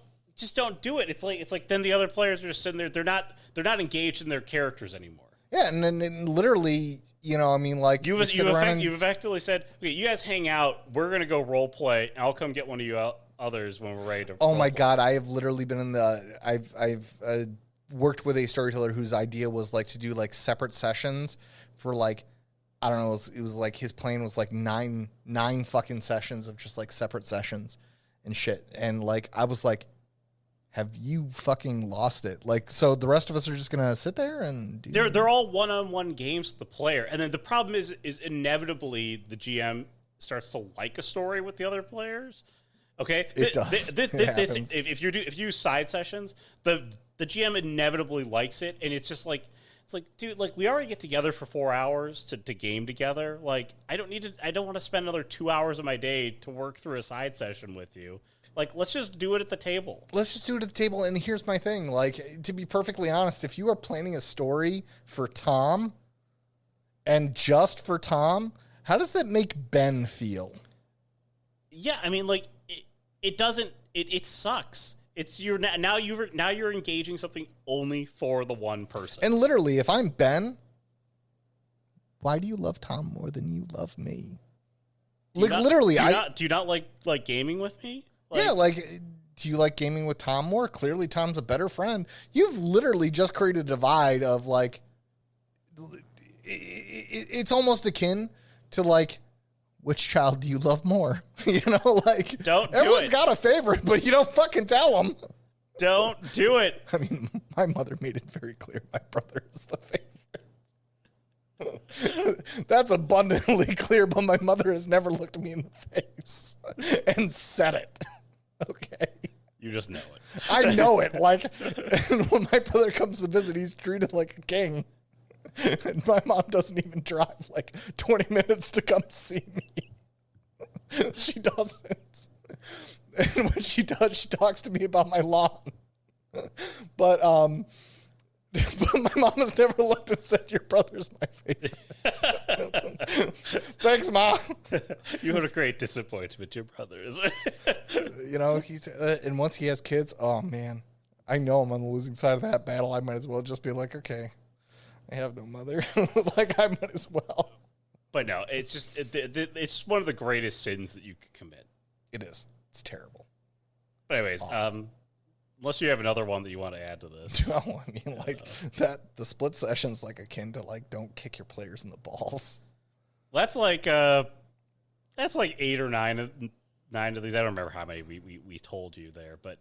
do it. It's like then the other players are just sitting there. They're not engaged in their characters anymore. Yeah, and then literally, I mean, like you've effectively said, okay, you guys hang out. We're gonna go role play. And I'll come get one of you others when we're ready to. Oh my God, I have literally been in the. I've worked with a storyteller whose idea was like to do like separate sessions for like. I don't know. It was like his plan was like nine fucking sessions of just like separate sessions and shit. And like I was like, have you fucking lost it? Like, so the rest of us are just gonna sit there and they're all one-on-one games with the player. And then the problem is inevitably the GM starts to like a story with the other players. Okay, it does. If you do side sessions, the GM inevitably likes it, and it's just like. It's like, dude, like we already get together for 4 hours to game together. Like, I don't want to spend another 2 hours of my day to work through a side session with you. Like, let's just do it at the table. And here's my thing. Like, to be perfectly honest, if you are planning a story for Tom and just for Tom, how does that make Ben feel? Yeah, I mean, like, it doesn't, it sucks. It's now you're engaging something only for the one person. And literally, if I'm Ben, why do you love Tom more than you love me? Do you not like gaming with me? Like, yeah, like do you like gaming with Tom more? Clearly, Tom's a better friend. You've literally just created a divide of like, it's almost akin to like. Which child do you love more? Like everyone's got a favorite, but you don't fucking tell them. Don't do it. I mean, my mother made it very clear my brother is the favorite. That's abundantly clear, but my mother has never looked me in the face and said it. Okay. You just know it. I know it. Like, when my brother comes to visit, he's treated like a king. And my mom doesn't even drive like 20 minutes to come see me. She doesn't. And when she does, she talks to me about my lawn. But my mom has never looked and said, your brother's my favorite. Thanks, Mom. You had a great disappointment, your brother is. He's and once he has kids, oh man, I know I'm on the losing side of that battle. I might as well just be like, okay. I have no mother. Like, I might as well. But no, it's just, it's one of the greatest sins that you could commit. It is. It's terrible. But anyways, unless you have another one that you want to add to this. No, I mean, like, the split session's like akin to, like, don't kick your players in the balls. That's like 8 or 9 of these. I don't remember how many we told you there, but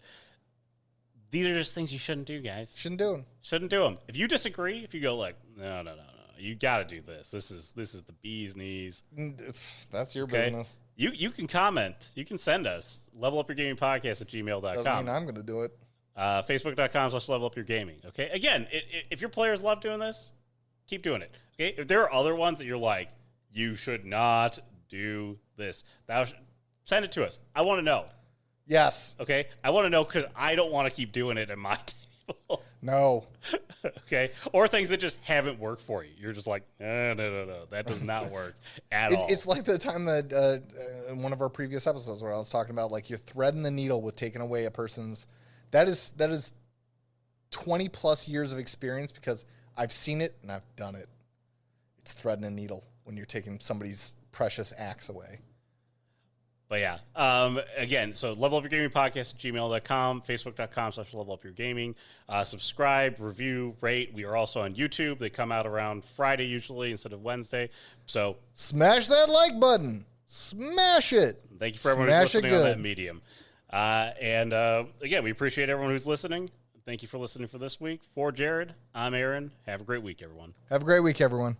these are just things you shouldn't do, guys. Shouldn't do them. Shouldn't do them. If you disagree, if you go like, no, You got to do this. This is the bee's knees. That's your business. You can comment. You can send us levelupyourgamingpodcast@gmail.com. Doesn't mean I'm going to do it. Facebook.com/levelupyourgaming. Okay. Again, if your players love doing this, keep doing it. Okay. If there are other ones that you're like, you should not do this, send it to us. I want to know. Yes. Okay. I want to know because I don't want to keep doing it at my table. No. Okay. Or things that just haven't worked for you. You're just like, no. That does not work at all. It's like the time that in one of our previous episodes where I was talking about like you're threading the needle with taking away a person's. That is 20 plus years of experience because I've seen it and I've done it. It's threading a needle when you're taking somebody's precious axe away. But yeah, again, so levelupyourgamingpodcast@gmail.com, facebook.com/levelupyourgaming. Subscribe, review, rate. We are also on YouTube. They come out around Friday usually instead of Wednesday. So smash that like button. Smash it. Thank you for everyone who's listening on that medium. And again, we appreciate everyone who's listening. Thank you for listening for this week. For Jared, I'm Aaron. Have a great week, everyone. Have a great week, everyone.